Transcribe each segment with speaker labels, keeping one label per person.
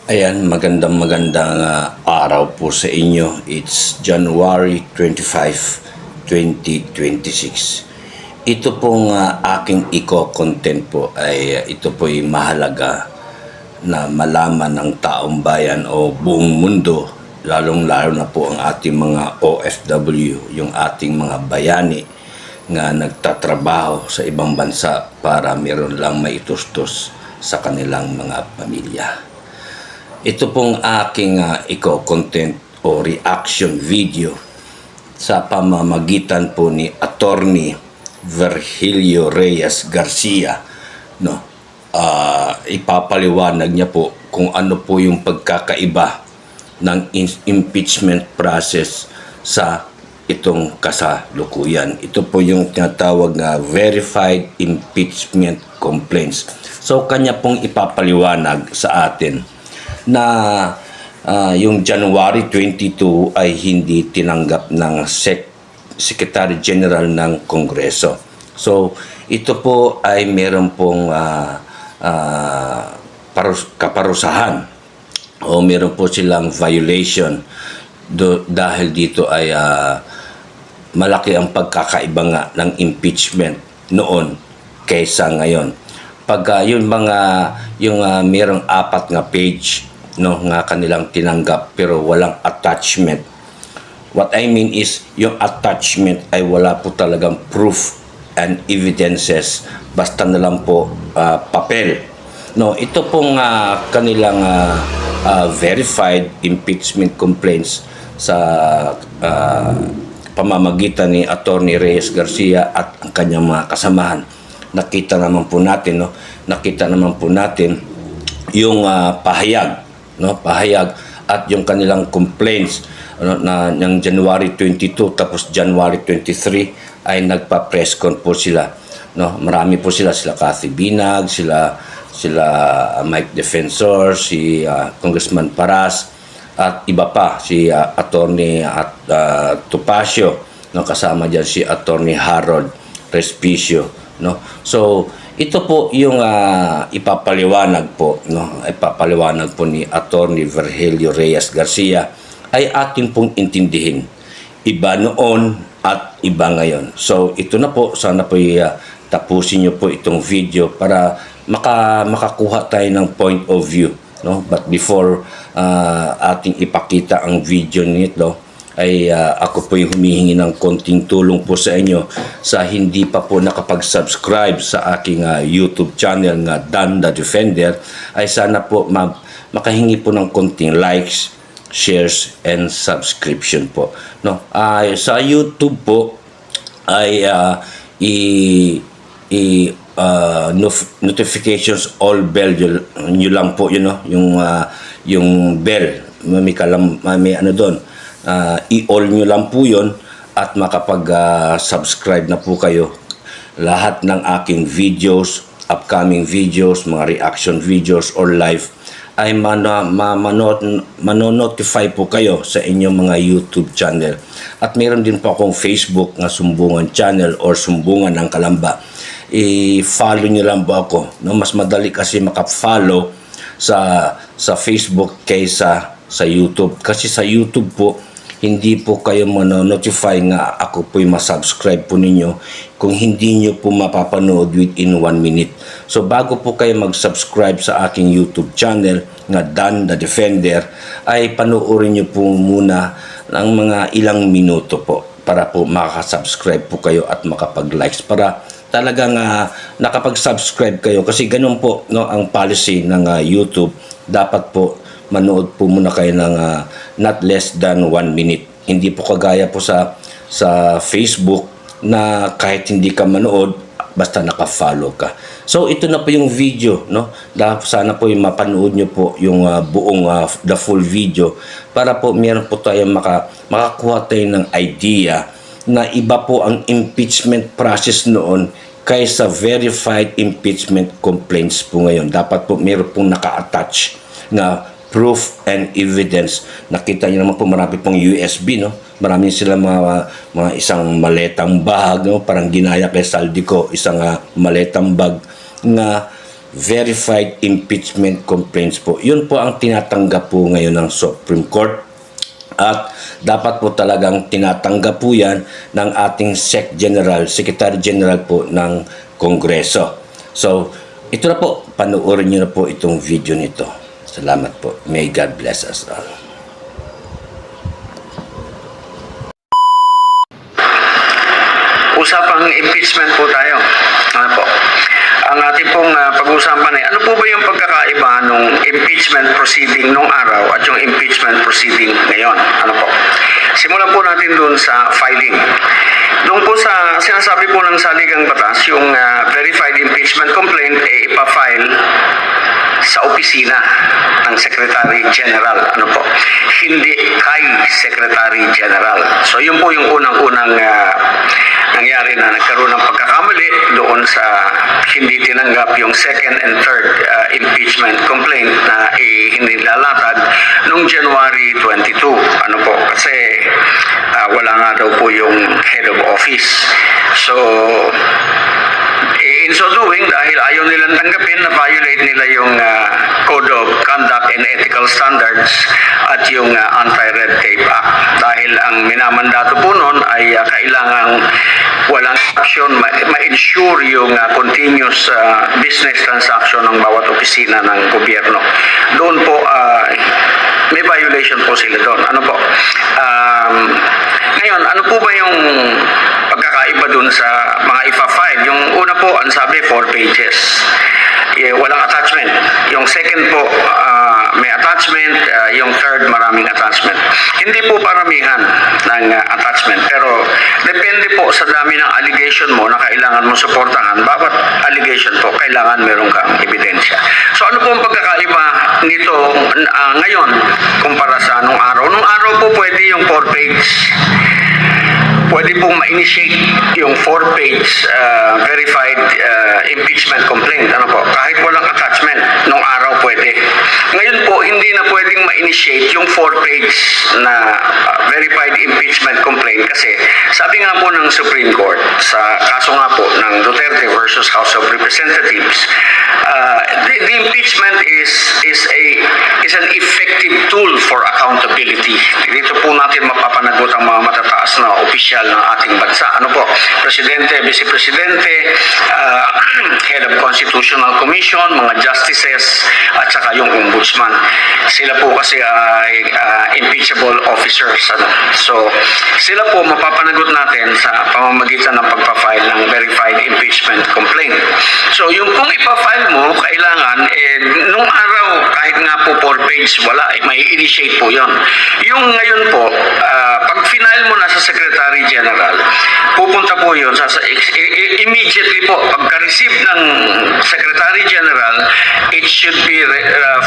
Speaker 1: Ayan, magandang araw po sa inyo. It's January 25, 2026. Ito pong aking content po ay ito po ay mahalaga na malaman ng taong bayan o buong mundo, lalong-lalo na po ang ating mga OFW, yung ating mga bayani nga nagtatrabaho sa ibang bansa para meron lang maitustos sa kanilang mga pamilya. Ito pong aking content o reaction video sa pamamagitan po ni Attorney Virgilio Reyes Garcia, no? Ipapaliwanag niya po kung ano po yung pagkakaiba ng impeachment process sa itong kasalukuyan. Ito po yung tinatawag na verified impeachment complaints. So kanya pong ipapaliwanag sa atin na yung January 22 ay hindi tinanggap ng Secretary General ng Kongreso. So ito po ay meron pong kaparusahan o meron po silang violation dahil dito ay malaki ang pagkakaiba nga ng impeachment noon kaysa ngayon. Pag yung merong 4 nga page no nga kanilang tinanggap pero walang attachment. What I mean is yung attachment ay wala po talagang proof and evidences, basta na lang po papel. No, ito pong kanilang verified impeachment complaints sa pamamagitan ni Attorney Reyes Garcia at ang kanyang mga kasamahan. Nakita naman po natin yung pahayag at yung kanilang complaints na ng January 22 tapos January 23 ay nagpa-press con po sila, no? Marami po sila Cathy Binag, sila Mike Defensor, si Congressman Paras at iba pa, si Attorney Topacio, no? Kasama diyan si Attorney Harold Respicio, no? So ito po yung ipapaliwanag po ni Attorney Virgilio Reyes Garcia ay atin pong intindihin. Iba noon at iba ngayon. So ito na po, sana po tapusin niyo po itong video para makakuha tayo ng point of view, no? But before ating ipakita ang video nito ay ako po yung humihingi ng konting tulong po sa inyo sa hindi pa po nakapag-subscribe sa aking YouTube channel nga Dan the Defender, ay sana po makahingi po ng konting likes, shares, and subscription po, no? Sa YouTube po ay notifications all bell nyo lang po, yung bell, may ano doon, i-all nyo lang po yun at makapag-subscribe na po kayo. Lahat ng aking videos, upcoming videos, mga reaction videos or live ay manonotify po kayo sa inyong mga YouTube channel. At meron din po akong Facebook na Sumbungan Channel or Sumbungan ng Kalamba. I-follow nyo lang po ako, no? Mas madali kasi maka-follow sa Facebook kaysa sa YouTube. Kasi sa YouTube po, hindi po kayo manonotify nga ako po'y masubscribe po ninyo kung hindi nyo po mapapanood within 1 minute. So bago po kayo mag-subscribe sa aking YouTube channel nga Dan the Defender, ay panoorin nyo po muna ng mga ilang minuto po para po makasubscribe po kayo at makapag-likes para talagang nakapag-subscribe kayo. Kasi ganun po, no, ang policy ng YouTube. Dapat po manood po muna kayo ng not less than 1 minute. Hindi po kagaya po sa Facebook na kahit hindi ka manood, basta naka-follow ka. So ito na po yung video, no? Sana po yung mapanood nyo po yung buong the full video para po meron po tayo makakuha tayo ng idea na iba po ang impeachment process noon kaysa verified impeachment complaints po ngayon. Dapat po meron pong naka-attach na proof and evidence. Nakita niyo naman po marami pong USB, no? Marami sila mga isang maletang bag, no? Parang ginaya kay Saldico, isang maletang bag na verified impeachment complaints po. Yun po ang tinatanggap po ngayon ng Supreme Court. At dapat po talagang tinatanggap po yan ng ating Secretary General po ng Kongreso. So, ito na po, panoorin nyo na po itong video nito. Salamat po. May God bless us all.
Speaker 2: Usapang impeachment po tayo. Ano po? Ang ating pong pag-uusapan ay ano po ba yung pagkakaiba nung impeachment proceeding nung araw at yung impeachment proceeding ngayon? Ano po? Simulan po natin doon sa filing. Doon po sa sinasabi po ng saligang batas, yung verified impeachment complaint ay ipa-file sa opisina ng Secretary General. Ano po? Hindi kay Secretary General. So yun po yung unang-unang nangyari na nagkaroon ng pagkakamali doon sa hindi tinanggap yung second and third impeachment complaint na hindi lalatag noong January 22. Ano po? Kasi wala nga daw po yung head of office. So, in so doing, dahil ayaw nilang tanggapin na violate nila yung Code of Conduct and Ethical Standards at yung Anti-Red Tape Act. Dahil ang minamandato po noon ay kailangang walang action, ma-ensure yung continuous business transaction ng bawat opisina ng gobyerno. Doon po, may violation po sila doon. Ano po? Ngayon, ano po ba yung pagkakaiba dun sa mga ipa-file? Yung una po, ang sabi, 4 pages. Walang attachment. Yung second po, may attachment. Yung third, maraming attachment. Hindi po paramihan ng attachment. Pero depende po sa dami ng allegation mo na kailangan mo suportahan. Bawat allegation po, kailangan meron kang ebidensya. So ano po ang pagkakaiba nito ngayon kumpara sa nung araw? Nung araw po pwede yung 4 page. Pwede pong ma-initiate yung 4-page verified impeachment complaint. Ano po? Kahit walang attachment, nung araw pwede. Ngayon po, hindi na pwedeng ma-initiate yung 4-page na verified impeachment complaint kasi sabi nga po ng Supreme Court sa kaso nga po ng Duterte versus House of Representatives, the impeachment is an effective tool for accountability. Dito po natin mapapanagot ang mga matataas na opisyal ng ating bansa. Ano po? Presidente, Vice Presidente, Head of Constitutional Commission, mga justices, at saka yung ombudsman. Sila po kasi ay impeachable officers. Ano? So, sila po mapapanagot natin sa pamamagitan ng pagpa-file ng verified impeachment complaint. So, yung kung ipa-file mo, kailangan, nung araw, kahit nga po 4-page, wala, may initiate po yon. Yung ngayon po, pag final mo na sa Secretary General, pupunta po yun immediately po, pagka-receive ng Secretary General, it should be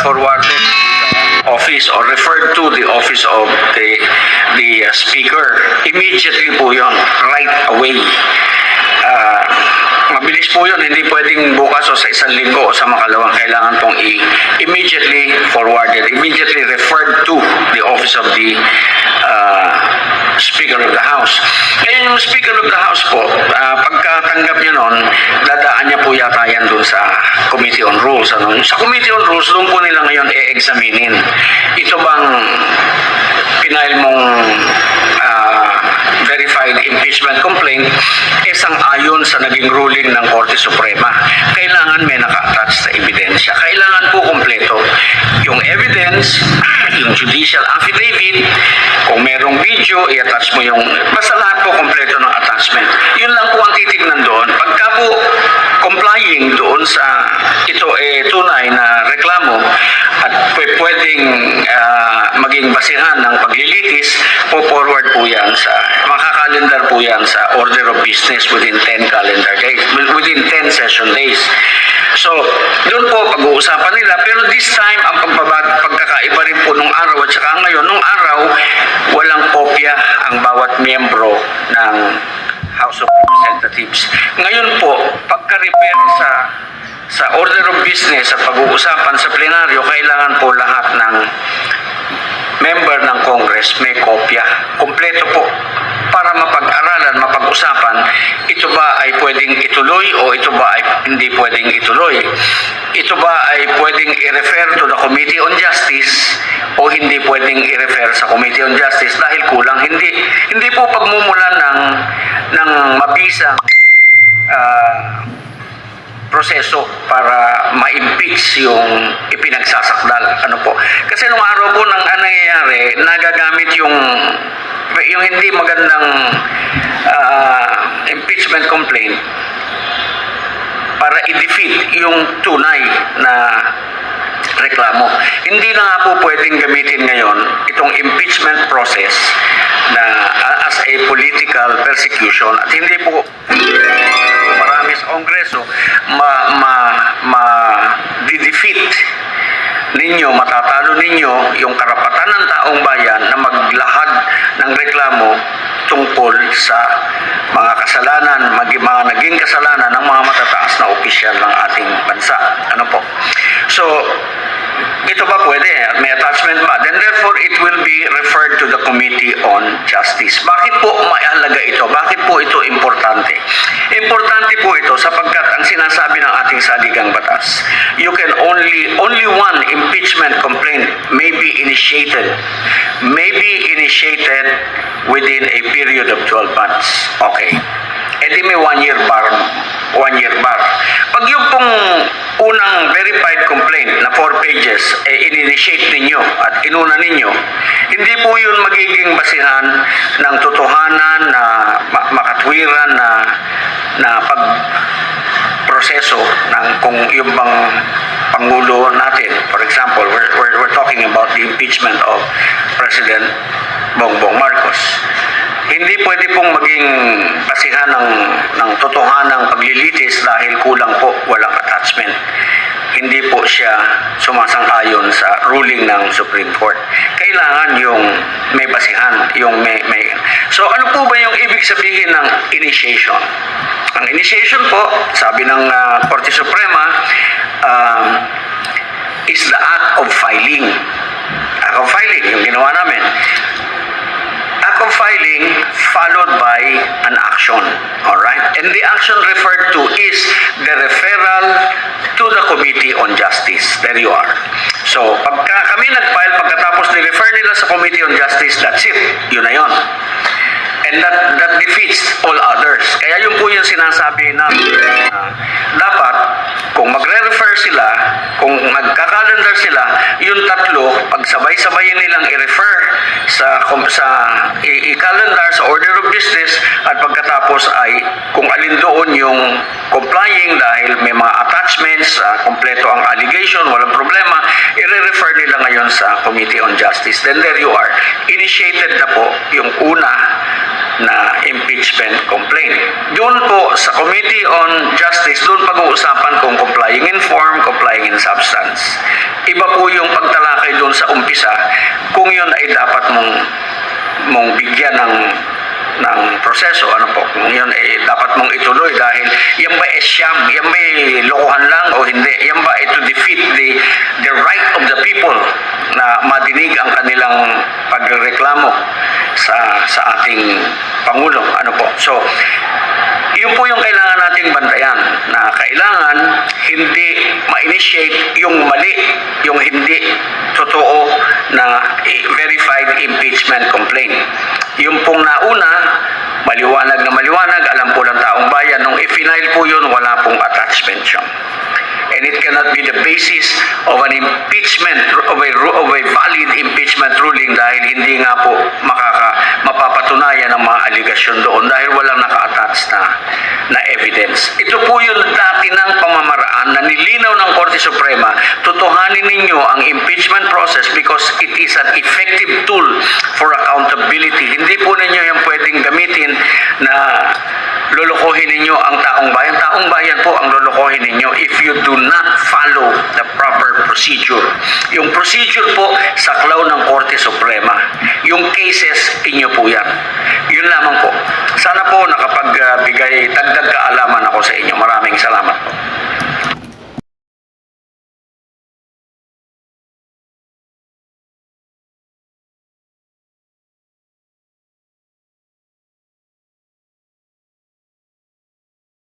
Speaker 2: forwarded to the office or referred to the office of the speaker. Immediately po yun, right away. Mabilis po yun, hindi pwedeng bukas o sa isang linggo o sa makalawang. Kailangan pong immediately forwarded, immediately referred to the office of the Speaker of the House. Ngayon yung Speaker of the House po, pagkatanggap niya nun, dadaan niya po yata yan doon sa Committee on Rules. Ano? Sa Committee on Rules, doon po nila ngayon e-examinin. Ito bang pinail mong verified impeachment complaint sang-ayon sa naging ruling ng Korte Suprema. Kailangan may naka-attach na ebidensya. Kailangan po kompleto yung evidence, yung judicial affidavit, kung merong video, i-attach mo yung, basta lahat po kompleto ng attachment. Yun lang po ang titignan doon. Pagka po complying doon sa ito tunay na reklamo at pwedeng maging basihan ng paglilitis, po forward po yan sa, makakalendar po yan sa order of business within 10 calendar days, within 10 session days. So, doon po pag-uusapan nila. Pero this time, ang pagkakaiba rin po nung araw at saka ngayon, nung araw, walang kopya ang bawat miyembro ng House of Representatives. Ngayon po, pagka-repair sa order of business at pag-uusapan sa plenaryo, kailangan po lahat ng member ng Congress may kopya. Kompleto po. Para mapag-aralan, mapag-usapan, ito ba ay pwedeng ituloy o ito ba ay hindi pwedeng ituloy? Ito ba ay pwedeng i-refer to the Committee on Justice o hindi pwedeng i-refer sa Committee on Justice dahil kulang? Hindi po pagmumulan ng mabisang proseso para ma-impeach yung ipinagsasakdal. Ano po? Kasi nung araw po nang nangyayari, nagagamit yung hindi magandang impeachment complaint para i-defeat yung tunay na reklamo. Hindi na nga po pwedeng gamitin ngayon itong impeachment process na as a political persecution at hindi po marami sa Kongreso ma-defeat ninyo, matatalo ninyo yung karapatan ng taong bayan na maglahad ng reklamo tungkol sa mga kasalanan, mga naging kasalanan ng mga matataas na opisyal ng ating bansa. Ano po? So, ito ba pwede? May attachment ba? Then therefore, it will be referred to the Committee on Justice. Bakit po mahalaga ito? Bakit po ito importante? Importante po ito sapagkat ang sinasabi ng ating saligang batas, you can only one impeachment complaint may be initiated within a period of 12 months. Okay. E di may 1 year bar. Pag yung pong unang verified complaint na 4 pages in-initiate ninyo at inuna ninyo, hindi po yun magiging basihan ng totohanan na makatwiran na pagproseso ng kung yung bang Pangulo natin. For example, we're talking about the impeachment of President Bongbong Marcos. Hindi pwede pong maging basihan ng totohanang paglilitis dahil kulang po, walang attachment. Hindi po siya sumasang-ayon sa ruling ng Supreme Court. Kailangan yung may basihan, yung may. So ano po ba yung ibig sabihin ng initiation? Ang initiation po, sabi ng Korte Suprema, is the act of filing. Act of filing, yung ginawa namin. Act of filing followed by an action. Alright? And the action referred to is the referral to the Committee on Justice. There you are. So, pagka kami nag-file, pagkatapos ni-refer nila sa Committee on Justice, that's it. Yun na yun. And that defeats all others. Kaya yun po yung sinasabi namin dapat kung magre-refer sila, kung magka-calendar sila, yung tatlo, pag sabay-sabayin nilang i-refer sa i-calendar sa order of business at pagkatapos ay kung alin doon yung complying dahil may mga attachments, kompleto ang allegation, walang problema, i-refer nila ngayon sa Committee on Justice. Then there you are. Initiated na po yung una na impeachment complaint. Doon po sa Committee on Justice, doon pag-uusapan kung complying in form, complying in substance. Iba po yung pagtalakay doon sa umpisa kung yun ay dapat mong bigyan ng proseso, ano po, kung yun ay dapat mong ituloy dahil yan ba ay siyam, yan ba ay lokohan lang o hindi, yan ba ay to defeat the right of the people na madinig ang kanilang pagreklamo sa ating Pangulo, ano po. So, yun po yung kailangan nating bantayan na kailangan hindi ma-initiate yung mali, yung hindi totoo na verified impeachment complaint. Yung pong nauna, maliwanag na maliwanag, alam po ng taong bayan, nung i-final po yun, wala pong attachment yun. And it cannot be the basis of an impeachment, of a valid impeachment ruling dahil hindi nga po mapapatunayan ang mga aligasyon doon dahil walang naka-attach na evidence. Ito po yung dati ng pamamaraan na nilinaw ng Korte Suprema, tutuhanin ninyo ang impeachment process because it is an effective tool for accountability. Hindi po ninyo yung pwedeng gamitin na lulukohin ninyo ang taong bayan. Taong bayan po ang lulukohin ninyo if you do not follow the proper procedure. Yung procedure po sa klaw ng Korte Suprema. Yung cases, inyo po yan. Yun lamang po. Sana po nakapagbigay dagdag kaalaman ako sa inyo. Maraming salamat po.